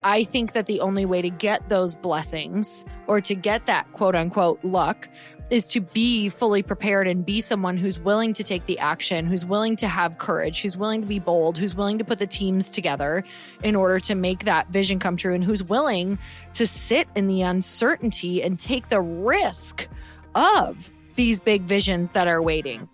I think that the only way to get those blessings or to get that quote unquote luck is to be fully prepared and be someone who's willing to take the action, who's willing to have courage, who's willing to be bold, who's willing to put the teams together in order to make that vision come true, and who's willing to sit in the uncertainty and take the risk of these big visions that are waiting.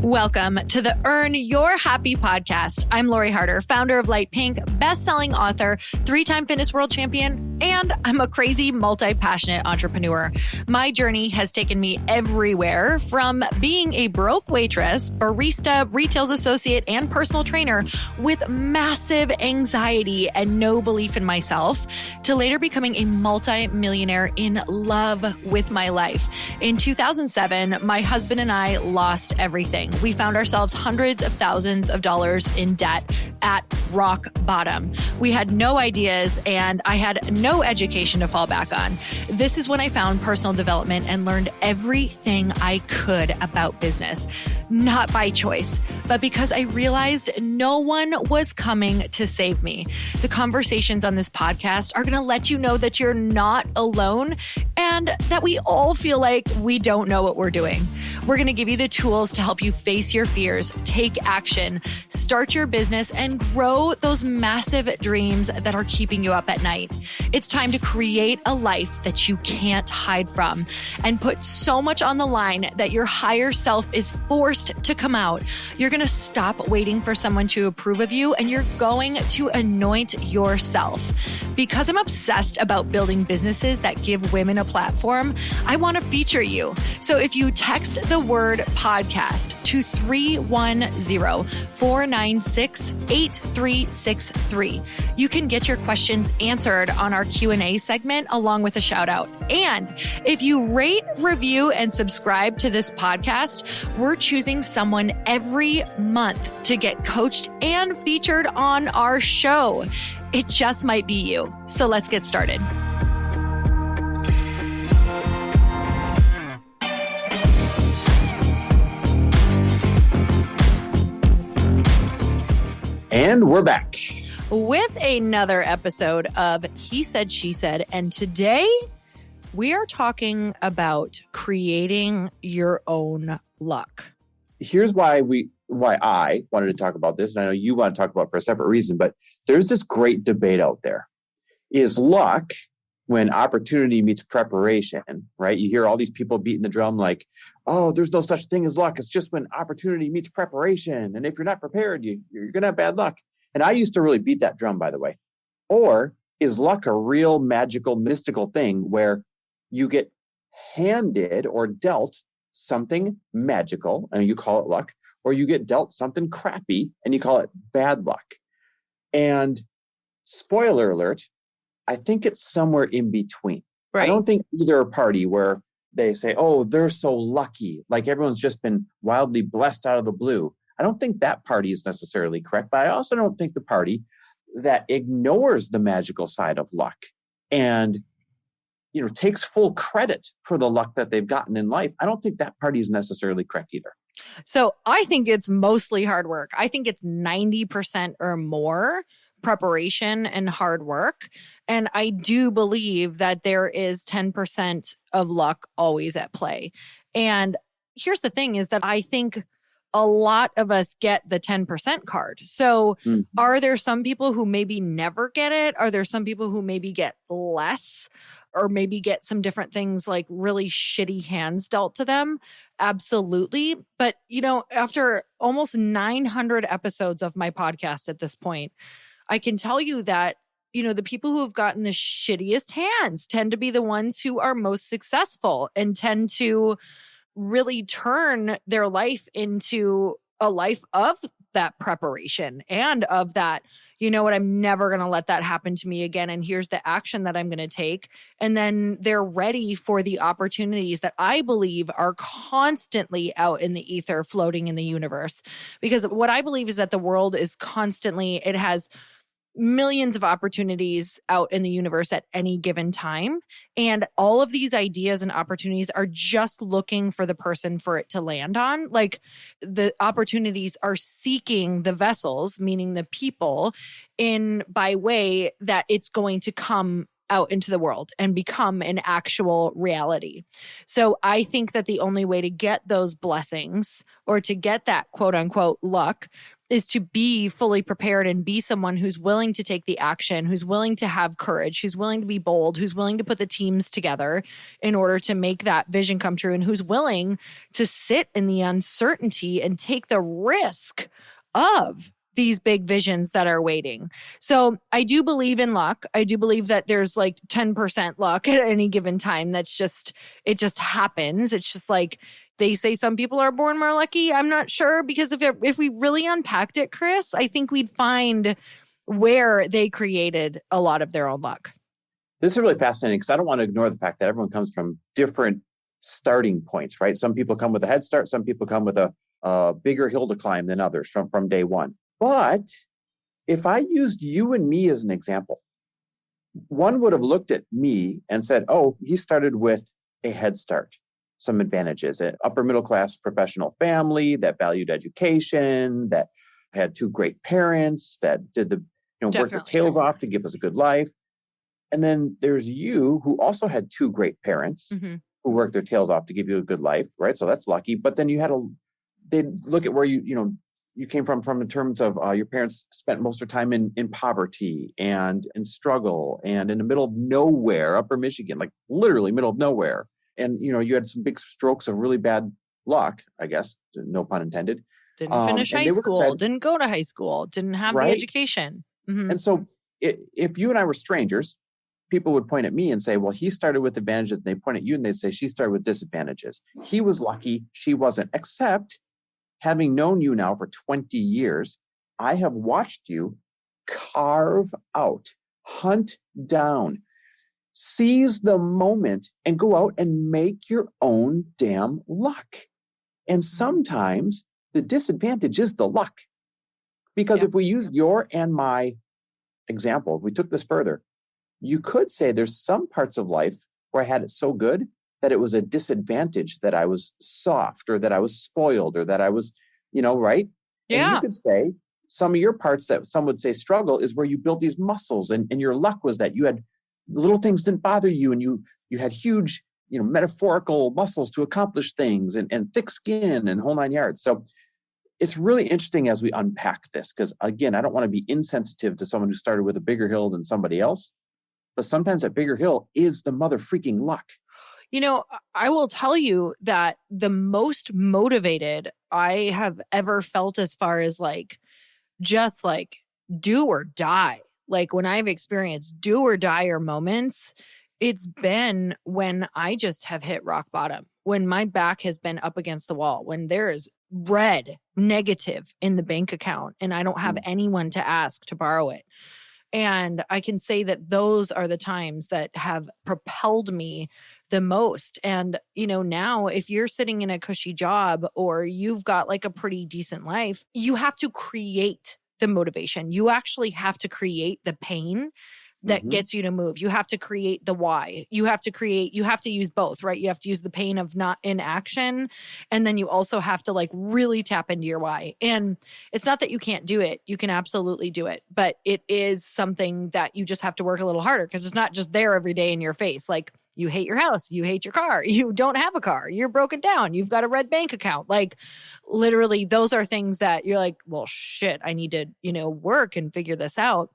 Welcome to the Earn Your Happy podcast. I'm Lori Harder, founder of Light Pink, best-selling author, 3-time fitness world champion, and I'm a crazy, multi-passionate entrepreneur. My journey has taken me everywhere, from being a broke waitress, barista, retail associate, and personal trainer with massive anxiety and no belief in myself, to later becoming a multi-millionaire in love with my life. In 2007, my husband and I lost everything. We found ourselves hundreds of thousands of dollars in debt at rock bottom. We had no ideas and I had no education to fall back on. This is when I found personal development and learned everything I could about business, not by choice, but because I realized no one was coming to save me. The conversations on this podcast are going to let you know that you're not alone and that we all feel like we don't know what we're doing. We're going to give you the tools to help you face your fears, take action, start your business, and grow those massive dreams that are keeping you up at night. It's time to create a life that you can't hide from and put so much on the line that your higher self is forced to come out. You're going to stop waiting for someone to approve of you and you're going to anoint yourself. Because I'm obsessed about building businesses that give women a platform, I want to feature you. So if you text the word podcast to 310-496-8363, you can get your questions answered on our Q&A segment along with a shout out. And if you rate, review, and subscribe to this podcast, we're choosing someone every month to get coached and featured on our show. It just might be you. So let's get started. And we're back with another episode of He Said, She Said. And today we are talking about creating your own luck. Here's why I wanted to talk about this. And I know you want to talk about it for a separate reason, but there's this great debate out there. Is luck when opportunity meets preparation, right? You hear all these people beating the drum like, oh, there's no such thing as luck. It's just when opportunity meets preparation. And if you're not prepared, you're going to have bad luck. And I used to really beat that drum, by the way. Or is luck a real magical, mystical thing where you get handed or dealt something magical and you call it luck, or you get dealt something crappy and you call it bad luck? And spoiler alert, I think it's somewhere in between. Right. I don't think either party where they say, oh, they're so lucky, like everyone's just been wildly blessed out of the blue. I don't think that party is necessarily correct, but I also don't think the party that ignores the magical side of luck and, takes full credit for the luck that they've gotten in life, I don't think that party is necessarily correct either. So I think it's mostly hard work. I think it's 90% or more preparation and hard work. And I do believe that there is 10% of luck always at play. And here's the thing is that I think a lot of us get the 10% card. So are there some people who maybe never get it? Are there some people who maybe get less or maybe get some different things like really shitty hands dealt to them? Absolutely. But, after almost 900 episodes of my podcast at this point, I can tell you that, the people who have gotten the shittiest hands tend to be the ones who are most successful and tend to really turn their life into a life of that preparation and of that, I'm never going to let that happen to me again. And here's the action that I'm going to take. And then they're ready for the opportunities that I believe are constantly out in the ether, floating in the universe. Because what I believe is that the world is constantly, it has millions of opportunities out in the universe at any given time. And all of these ideas and opportunities are just looking for the person for it to land on. Like the opportunities are seeking the vessels, meaning the people, in by way that it's going to come out into the world and become an actual reality. So I think that the only way to get those blessings or to get that quote unquote luck is to be fully prepared and be someone who's willing to take the action, who's willing to have courage, who's willing to be bold, who's willing to put the teams together in order to make that vision come true, and who's willing to sit in the uncertainty and take the risk of these big visions that are waiting. So I do believe in luck. I do believe that there's like 10% luck at any given time. It just happens. It's just like they say some people are born more lucky. I'm not sure, because if we really unpacked it, Chris, I think we'd find where they created a lot of their own luck. This is really fascinating because I don't want to ignore the fact that everyone comes from different starting points, right? Some people come with a head start. Some people come with a bigger hill to climb than others from day one. But if I used you and me as an example, one would have looked at me and said, oh, he started with a head start, some advantages, an upper middle class professional family that valued education, that had two great parents, that did worked their tails off to give us a good life. And then there's you, who also had two great parents who worked their tails off to give you a good life, right? So that's lucky. But then they'd look at where you came from in terms of your parents spent most of their time in poverty and in struggle and in the middle of nowhere, upper Michigan, like literally middle of nowhere. And, you had some big strokes of really bad luck, I guess, no pun intended. Didn't finish high school, didn't go to high school, didn't have the education. Mm-hmm. And so if you and I were strangers, people would point at me and say, well, he started with advantages. And they point at you and they'd say, she started with disadvantages. He was lucky, she wasn't, except having known you now for 20 years, I have watched you carve out, hunt down, seize the moment, and go out and make your own damn luck. And sometimes the disadvantage is the luck. Because if we use your and my example, if we took this further, you could say there's some parts of life where I had it so good that it was a disadvantage that I was soft or that I was spoiled or that I was, right? Yeah. And you could say some of your parts that some would say struggle is where you built these muscles and your luck was that you had little things didn't bother you and you had huge, metaphorical muscles to accomplish things and thick skin and whole nine yards. So it's really interesting as we unpack this, because again, I don't want to be insensitive to someone who started with a bigger hill than somebody else, but sometimes that bigger hill is the mother freaking luck. I will tell you that the most motivated I have ever felt as far as just do or die, like when I've experienced do or die moments, it's been when I just have hit rock bottom, when my back has been up against the wall, when there is red negative in the bank account and I don't have anyone to ask to borrow it. And I can say that those are the times that have propelled me the most. And, now if you're sitting in a cushy job or you've got a pretty decent life, you have to create the motivation. You actually have to create the pain that gets you to move. You have to create the why. You have to use both, right? You have to use the pain of not in action. And then you also have to really tap into your why. And it's not that you can't do it. You can absolutely do it. But it is something that you just have to work a little harder, because it's not just there every day in your face. You hate your house, you hate your car, you don't have a car, you're broken down, you've got a red bank account. Literally, those are things that you're like, well, shit, I need to, work and figure this out.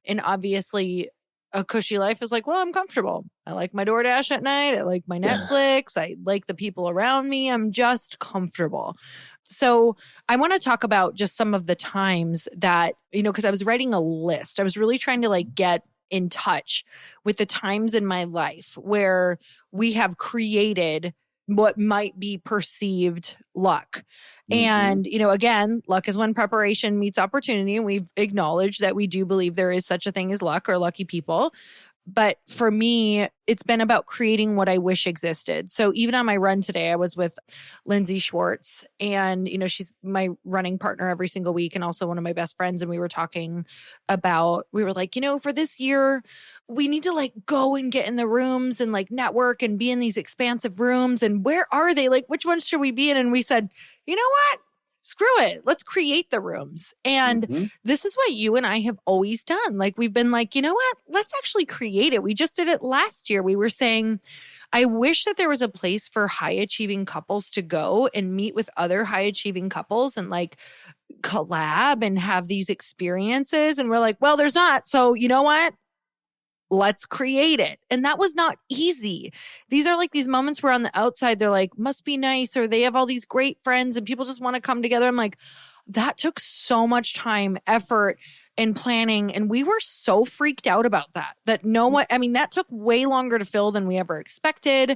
And obviously, a cushy life is well, I'm comfortable. I like my DoorDash at night. I like my Netflix. I like the people around me. I'm just comfortable. So I want to talk about just some of the times that, because I was writing a list. I was really trying to get in touch with the times in my life where we have created what might be perceived luck. And, again, luck is when preparation meets opportunity. And we've acknowledged that we do believe there is such a thing as luck or lucky people. But for me, it's been about creating what I wish existed. So even on my run today, I was with Lindsay Schwartz, and, she's my running partner every single week and also one of my best friends. And we were talking about, we were like, for this year, we need to like go and get in the rooms and like network and be in these expansive rooms. And where are they? Like, which ones should we be in? And we said, you know what? Screw it. Let's create the rooms. And this is what you and I have always done. Like, we've been like, you know what? Let's actually create it. We just did it last year. We were saying, I wish that there was a place for high achieving couples to go and meet with other high achieving couples and like collab and have these experiences. And we're like, well, there's not. So you know what? Let's create it. And that was not easy. These are like these moments where on the outside, they're like, must be nice, or they have all these great friends and people just want to come together. I'm like, that took so much time, effort, and planning. And we were so freaked out about that that took way longer to fill than we ever expected.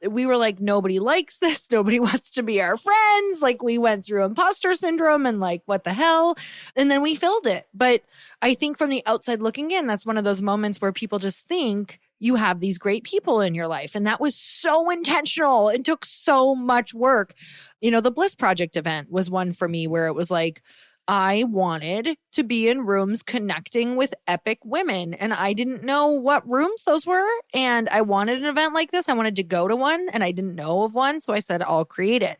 We were like, nobody likes this. Nobody wants to be our friends. Like, we went through imposter syndrome and like, what the hell? And then we filled it. But I think from the outside looking in, that's one of those moments where people just think you have these great people in your life. And that was so intentional. It took so much work. The Bliss Project event was one for me where it was like, I wanted to be in rooms connecting with epic women, and I didn't know what rooms those were. And I wanted an event like this. I wanted to go to one, and I didn't know of one. So I said, I'll create it.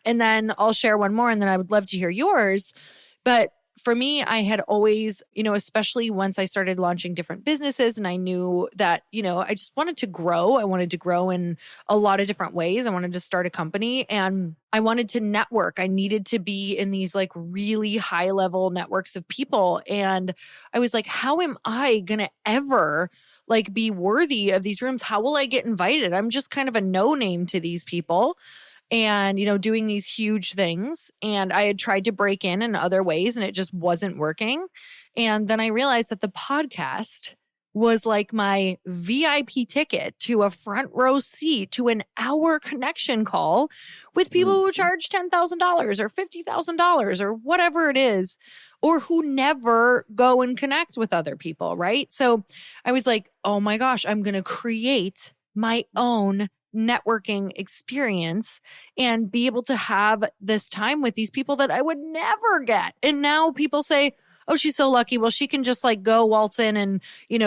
And then I'll share one more, and then I would love to hear yours. But for me, I had always, especially once I started launching different businesses and I knew that, I just wanted to grow. I wanted to grow in a lot of different ways. I wanted to start a company and I wanted to network. I needed to be in these like really high level networks of people. And I was like, how am I going to ever like be worthy of these rooms? How will I get invited? I'm just kind of a no name to these people. And, doing these huge things. And I had tried to break in other ways and it just wasn't working. And then I realized that the podcast was like my VIP ticket to a front row seat to an hour connection call with people who charge $10,000 or $50,000 or whatever it is, or who never go and connect with other people, right? So I was like, oh my gosh, I'm going to create my own networking experience and be able to have this time with these people that I would never get. And now people say, oh, she's so lucky. Well, she can just like go waltz in and,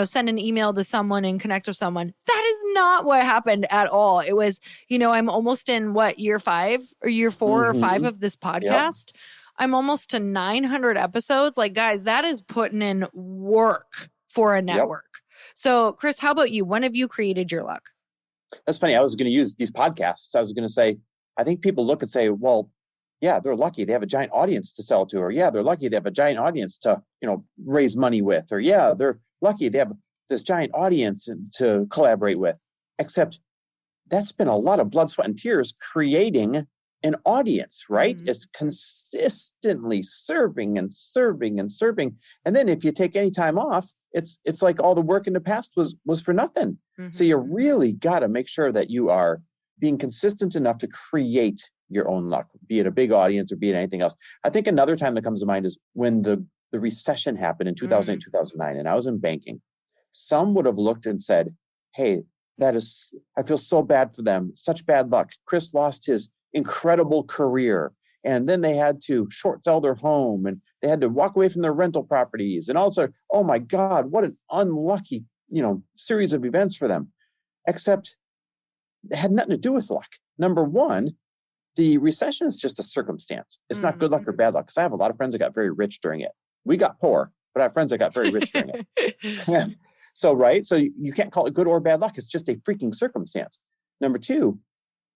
send an email to someone and connect with someone. That is not what happened at all. It was, I'm almost in year 5 or year 4 or 5 of this podcast. Yep. I'm almost to 900 episodes. Like, guys, that is putting in work for a network. Yep. So Chris, how about you? When have you created your luck? That's funny. I was going to use these podcasts. I was going to say, I think people look and say, well, yeah, they're lucky. They have a giant audience to sell to, or yeah, they're lucky. They have a giant audience to, raise money with, or yeah, they're lucky. They have this giant audience to collaborate with. Except that's been a lot of blood, sweat, and tears creating an audience, right? Mm-hmm. It's consistently serving and serving and serving. And then if you take any time off, it's like all the work in the past was for nothing. Mm-hmm. So you really got to make sure that you are being consistent enough to create your own luck, be it a big audience or be it anything else. I think another time that comes to mind is when the recession happened in 2008, 2009, and I was in banking. Some would have looked and said, hey, I feel so bad for them. Such bad luck. Chris lost his incredible career. And then they had to short sell their home and they had to walk away from their rental properties. And also, oh my God, what an unlucky, series of events for them. Except it had nothing to do with luck. Number one, the recession is just a circumstance. It's not good luck or bad luck. Because I have a lot of friends that got very rich during it. We got poor, but I have friends that got very rich during it. So, right? So you can't call it good or bad luck. It's just a freaking circumstance. Number two,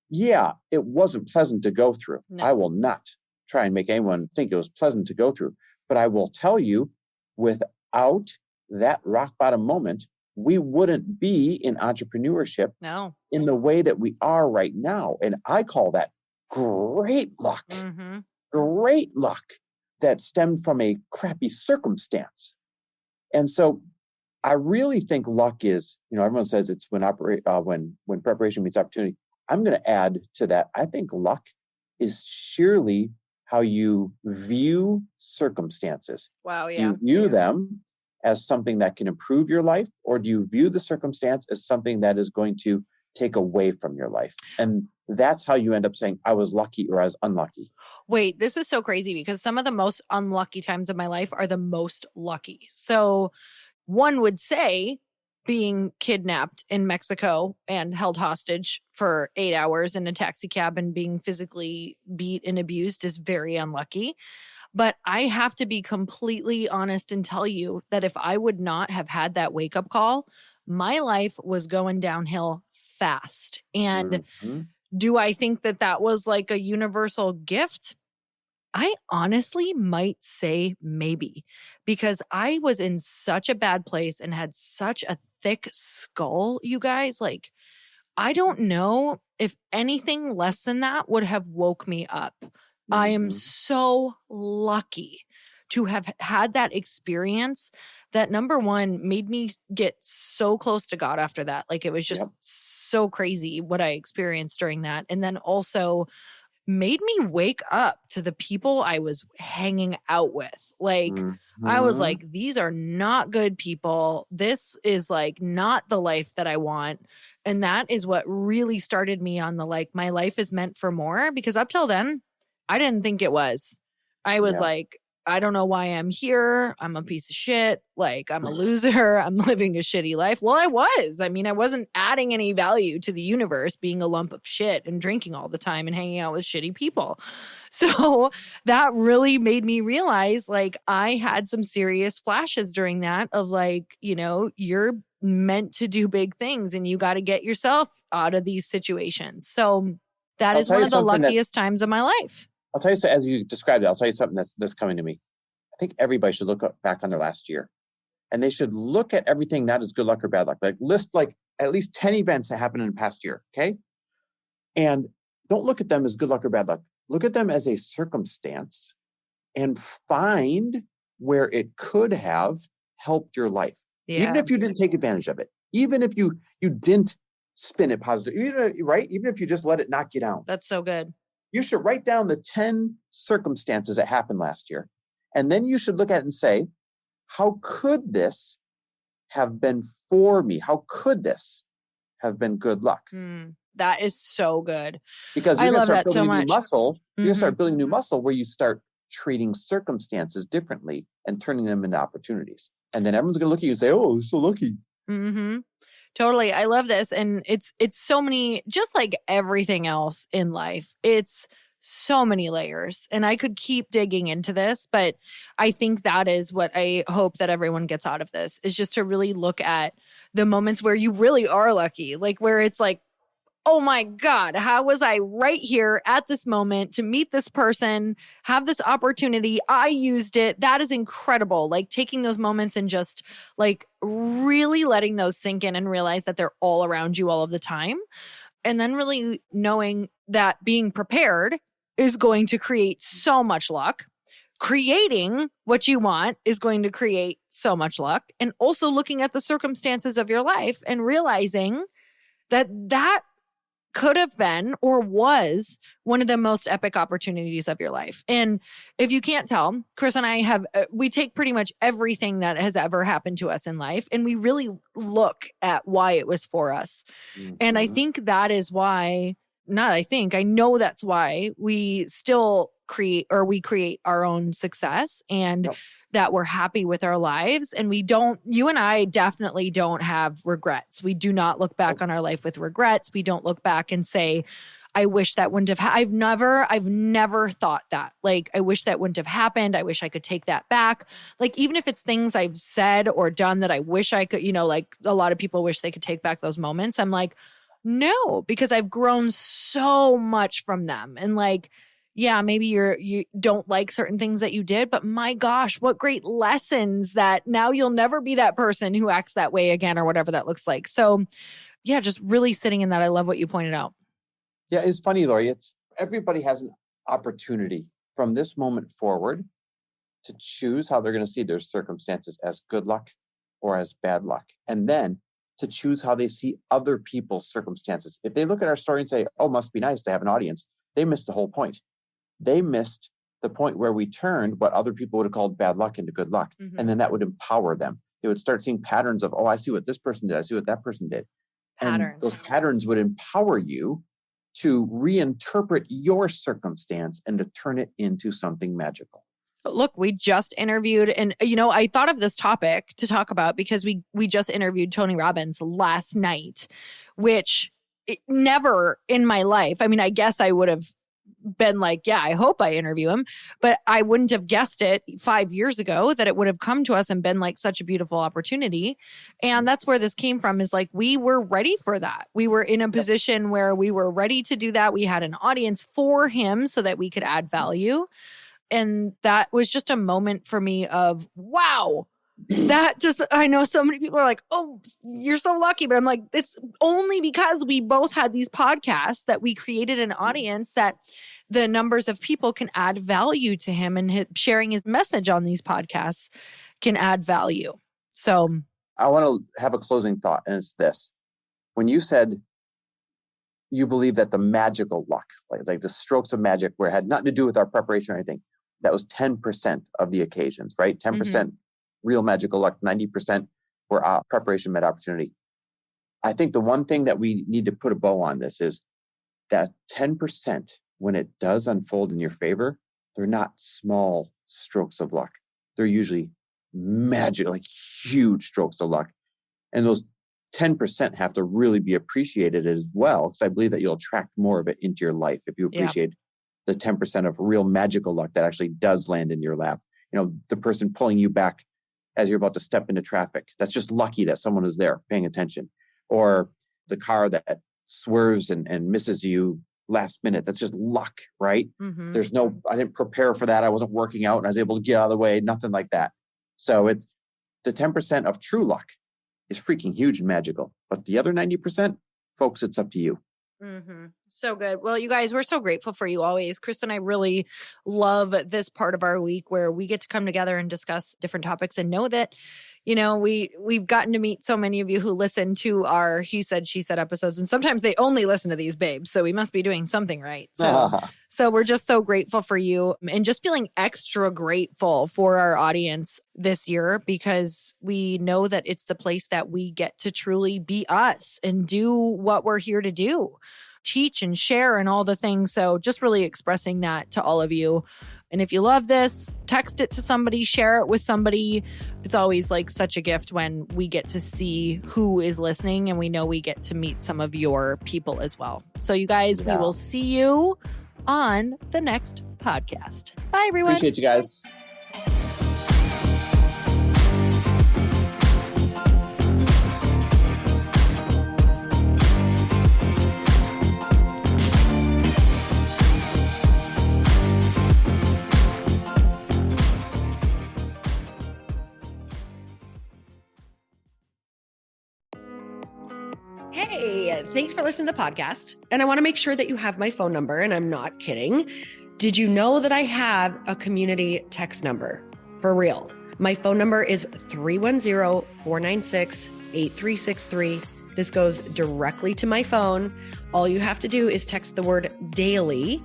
yeah, it wasn't pleasant to go through. No. I will not try and make anyone think it was pleasant to go through. But I will tell you, without that rock bottom moment, we wouldn't be in entrepreneurship in the way that we are right now. And I call that great luck. Mm-hmm. Great luck that stemmed from a crappy circumstance. And so I really think luck is, everyone says it's when preparation meets opportunity. I'm going to add to that. I think luck is sheerly how you view circumstances. Wow, yeah. You view them as something that can improve your life, or do you view the circumstance as something that is going to take away from your life? And that's how you end up saying, I was lucky or I was unlucky. Wait, this is so crazy because some of the most unlucky times of my life are the most lucky. So one would say being kidnapped in Mexico and held hostage for 8 hours in a taxi cab and being physically beat and abused is very unlucky. But I have to be completely honest and tell you that if I would not have had that wake-up call, my life was going downhill fast. And do I think that that was like a universal gift? I honestly might say maybe, because I was in such a bad place and had such a thick skull, you guys. Like, I don't know if anything less than that would have woke me up. I am so lucky to have had that experience that, number one, made me get so close to God after that. Like, it was just so crazy what I experienced during that. And then also made me wake up to the people I was hanging out with. Like, I was like, these are not good people. This is like not the life that I want. And that is what really started me on the, like, my life is meant for more, because up till then, I didn't think it was. I was like, I don't know why I'm here. I'm a piece of shit. Like, I'm a loser. I'm living a shitty life. Well, I was. I mean, I wasn't adding any value to the universe, being a lump of shit and drinking all the time and hanging out with shitty people. So that really made me realize, like, I had some serious flashes during that of, like, you know, you're meant to do big things and you got to get yourself out of these situations. So that is one of the luckiest times of my life. I'll tell you, so as you described it, I'll tell you something that's coming to me. I think everybody should look back on their last year, and they should look at everything not as good luck or bad luck. Like, list like at least 10 events that happened in the past year. Okay. And don't look at them as good luck or bad luck. Look at them as a circumstance and find where it could have helped your life. Yeah. Even if you didn't take advantage of it, even if you didn't spin it positive, right? Even if you just let it knock you down. That's so good. You should write down the 10 circumstances that happened last year. And then you should look at it and say, how could this have been for me? How could this have been good luck? That is so good. Because you're going to start building new muscle. You're going to start building new muscle where you start treating circumstances differently and turning them into opportunities. And then everyone's going to look at you and say, oh, you're so lucky. Totally. I love this. And it's so many, just like everything else in life, it's so many layers. And I could keep digging into this, but I think that is what I hope that everyone gets out of this, is just to really look at the moments where you really are lucky, like where it's like, oh my God, how was I right here at this moment to meet this person, have this opportunity? I used it. That is incredible. Like, taking those moments and just like really letting those sink in and realize that they're all around you all of the time. And then really knowing that being prepared is going to create so much luck. Creating what you want is going to create so much luck. And also looking at the circumstances of your life and realizing that that could have been or was one of the most epic opportunities of your life. And if you can't tell, Chris and I we take pretty much everything that has ever happened to us in life, and we really look at why it was for us. And I think that is why, I know that's why we still create our own success, and that we're happy with our lives. And you and I definitely don't have regrets. We do not look back on our life with regrets. We don't look back and say, I wish that wouldn't have, I've never thought that. Like, I wish that wouldn't have happened. I wish I could take that back. Like, even if it's things I've said or done that I wish I could, like a lot of people wish they could take back those moments. I'm like, no, because I've grown so much from them. And like, yeah, maybe you don't like certain things that you did, but my gosh, what great lessons that now you'll never be that person who acts that way again, or whatever that looks like. So yeah, just really sitting in that. I love what you pointed out. Yeah, it's funny, Lori. Everybody has an opportunity from this moment forward to choose how they're going to see their circumstances as good luck or as bad luck. And then to choose how they see other people's circumstances. If they look at our story and say, oh, must be nice to have an audience, they missed the whole point. They missed the point where we turned what other people would have called bad luck into good luck. And then that would empower them. they would start seeing patterns of, oh, I see what this person did. I see what that person did. Patterns. And those patterns would empower you to reinterpret your circumstance and to turn it into something magical. Look, we just interviewed, and I thought of this topic to talk about because we just interviewed Tony Robbins last night, which never in my life. I mean, I guess I would have been like, yeah, I hope I interview him, but I wouldn't have guessed it 5 years ago that it would have come to us and been like such a beautiful opportunity. And that's where this came from, is like, we were ready for that. We were in a position where we were ready to do that. We had an audience for him so that we could add value. And that was just a moment for me of, wow, that just, I know so many people are like, oh, you're so lucky. But I'm like, it's only because we both had these podcasts that we created an audience that the numbers of people can add value to him, and sharing his message on these podcasts can add value. So I want to have a closing thought, and it's this. When you said you believe that the magical luck, like the strokes of magic, where it had nothing to do with our preparation or anything, that was 10% of the occasions, right? 10% real magical luck, 90% were preparation met opportunity. I think the one thing that we need to put a bow on this is that 10%, when it does unfold in your favor, they're not small strokes of luck. They're usually magic, like huge strokes of luck. And those 10% have to really be appreciated as well, because I believe that you'll attract more of it into your life if you appreciate the 10% of real magical luck that actually does land in your lap. The person pulling you back as you're about to step into traffic. That's just lucky that someone is there paying attention. Or the car that swerves and misses you last minute. That's just luck, right? There's I didn't prepare for that. I wasn't working out and I was able to get out of the way. Nothing like that. So it's the 10% of true luck is freaking huge and magical. But the other 90%, folks, it's up to you. So good. Well, you guys, we're so grateful for you always. Chris and I really love this part of our week where we get to come together and discuss different topics, and know that, we've gotten to meet so many of you who listen to our He Said, She Said episodes. And sometimes they only listen to these babes. So we must be doing something right. So we're just so grateful for you, and just feeling extra grateful for our audience this year, because we know that it's the place that we get to truly be us and do what we're here to do. Teach and share and all the things. So just really expressing that to all of you. And if you love this, text it to somebody, share it with somebody. It's always like such a gift when we get to see who is listening, and we know we get to meet some of your people as well. So you guys, we will see you on the next podcast. Bye, everyone. Appreciate you guys. Hey, thanks for listening to the podcast. And I want to make sure that you have my phone number, and I'm not kidding. Did you know that I have a community text number? For real. My phone number is 310-496-8363. This goes directly to my phone. All you have to do is text the word daily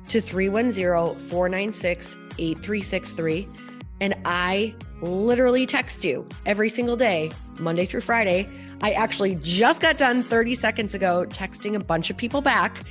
to 310-496-8363. And I literally text you every single day, Monday through Friday. I actually just got done 30 seconds ago texting a bunch of people back,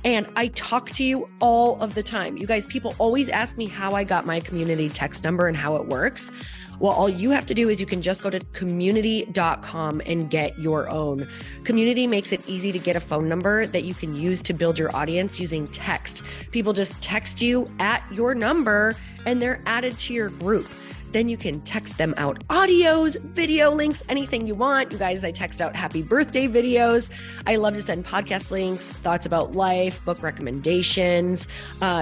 and I talk to you all of the time. You guys, people always ask me how I got my community text number and how it works. Well, all you have to do is you can just go to community.com and get your own. Community makes it easy to get a phone number that you can use to build your audience using text. People just text you at your number and they're added to your group. Then you can text them out audios, video links, anything you want. You guys, I text out happy birthday videos. I love to send podcast links, thoughts about life, book recommendations,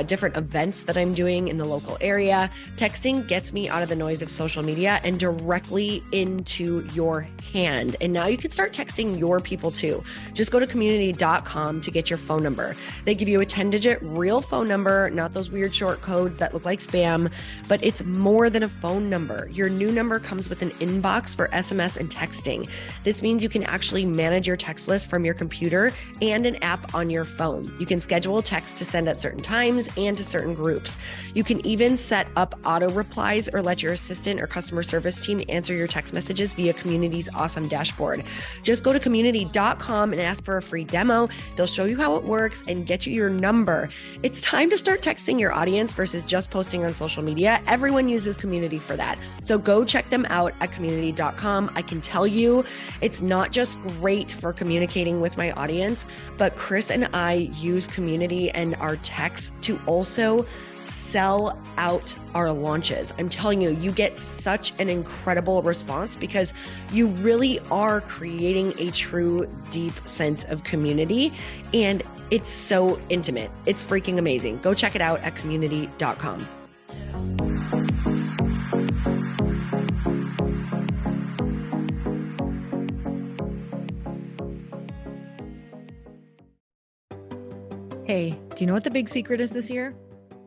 different events that I'm doing in the local area. Texting gets me out of the noise of social media and directly into your hand. And now you can start texting your people too. Just go to community.com to get your phone number. They give you a 10-digit real phone number, not those weird short codes that look like spam, but it's more than a phone phone number. Your new number comes with an inbox for SMS and texting. This means you can actually manage your text list from your computer and an app on your phone. You can schedule text to send at certain times and to certain groups. You can even set up auto replies or let your assistant or customer service team answer your text messages via Community's awesome dashboard. Just go to community.com and ask for a free demo. They'll show you how it works and get you your number. It's time to start texting your audience versus just posting on social media. Everyone uses Community for that. So go check them out at community.com. I can tell you it's not just great for communicating with my audience, but Chris and I use Community and our texts to also sell out our launches. I'm telling you, you get such an incredible response because you really are creating a true, deep sense of community. And it's so intimate. It's freaking amazing. Go check it out at community.com. Hey, do you know what the big secret is this year?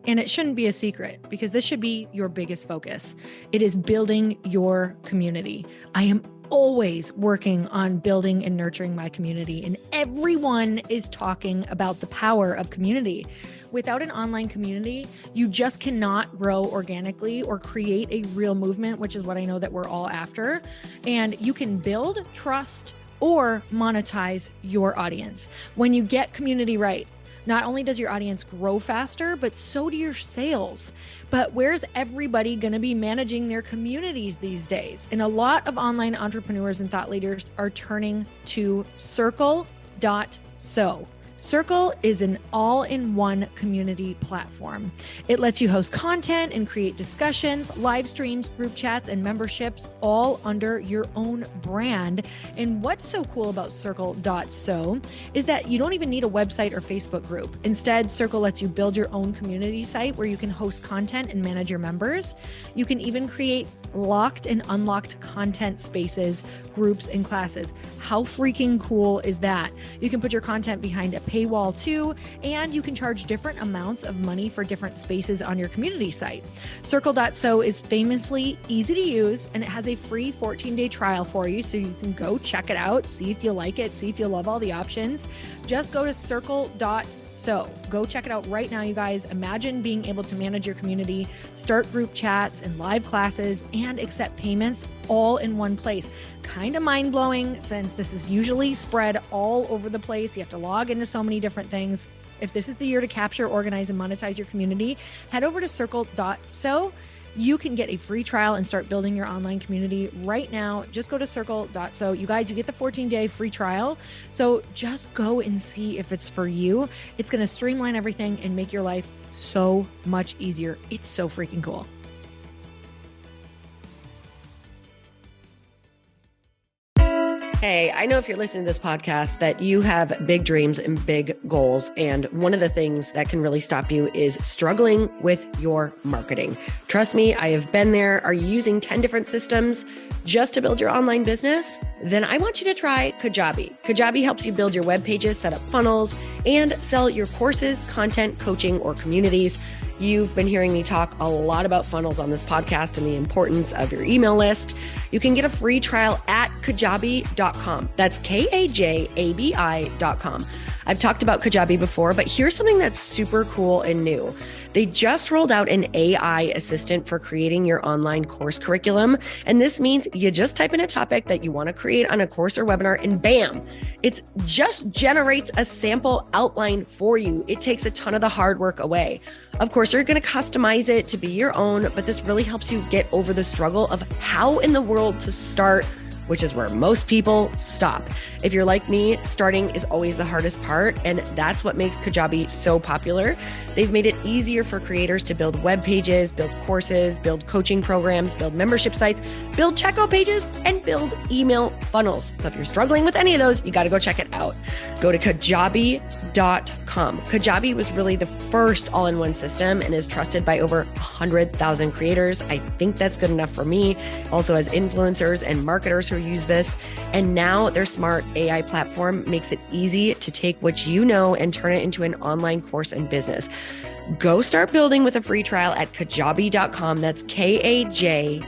And it shouldn't be a secret because this should be your biggest focus. It is building your community. I am always working on building and nurturing my community, and everyone is talking about the power of community. Without an online community, you just cannot grow organically or create a real movement, which is what I know that we're all after. And you can build trust or monetize your audience. When you get community right, not only does your audience grow faster, but so do your sales. But where's everybody going to be managing their communities these days? And a lot of online entrepreneurs and thought leaders are turning to Circle.so. Circle is an all-in-one community platform. It lets you host content and create discussions, live streams, group chats, and memberships all under your own brand. And what's so cool about Circle.so is that you don't even need a website or Facebook group. Instead, Circle lets you build your own community site where you can host content and manage your members. You can even create locked and unlocked content spaces, groups, and classes. How freaking cool is that? You can put your content behind a paywall too, and you can charge different amounts of money for different spaces on your community site. Circle.so is famously easy to use, and it has a free 14-day trial for you, so you can go check it out, see if you like it, see if you love all the options. Just go to Circle.so. Go check it out right now, you guys. Imagine being able to manage your community, start group chats and live classes, and accept payments all in one place. Kind of mind-blowing since this is usually spread all over the place. You have to log into so many different things. If this is the year to capture, organize, and monetize your community, head over to Circle.so. You can get a free trial and start building your online community right now. Just go to Circle.so. You guys, you get the 14-day free trial. So just go and see if it's for you. It's going to streamline everything and make your life so much easier. It's so freaking cool. Hey, I know if you're listening to this podcast that you have big dreams and big goals. And one of the things that can really stop you is struggling with your marketing. Trust me, I have been there. Are you using 10 different systems just to build your online business? Then I want you to try Kajabi. Kajabi helps you build your web pages, set up funnels, and sell your courses, content, coaching, or communities. You've been hearing me talk a lot about funnels on this podcast and the importance of your email list. You can get a free trial at kajabi.com. That's Kajabi.com. I've talked about Kajabi before, but here's something that's super cool and new. They just rolled out an AI assistant for creating your online course curriculum. And this means you just type in a topic that you want to create on a course or webinar and bam, it just generates a sample outline for you. It takes a ton of the hard work away. Of course, you're going to customize it to be your own, but this really helps you get over the struggle of how in the world to start, which is where most people stop. If you're like me, starting is always the hardest part, and that's what makes Kajabi so popular. They've made it easier for creators to build web pages, build courses, build coaching programs, build membership sites, build checkout pages, and build email funnels. So if you're struggling with any of those, you got to go check it out. Go to Kajabi.com. Kajabi was really the first all-in-one system and is trusted by over 100,000 creators. I think that's good enough for me. Also has influencers and marketers who to use this. And now their smart AI platform makes it easy to take what you know and turn it into an online course and business. Go start building with a free trial at kajabi.com. That's KAJABI.com.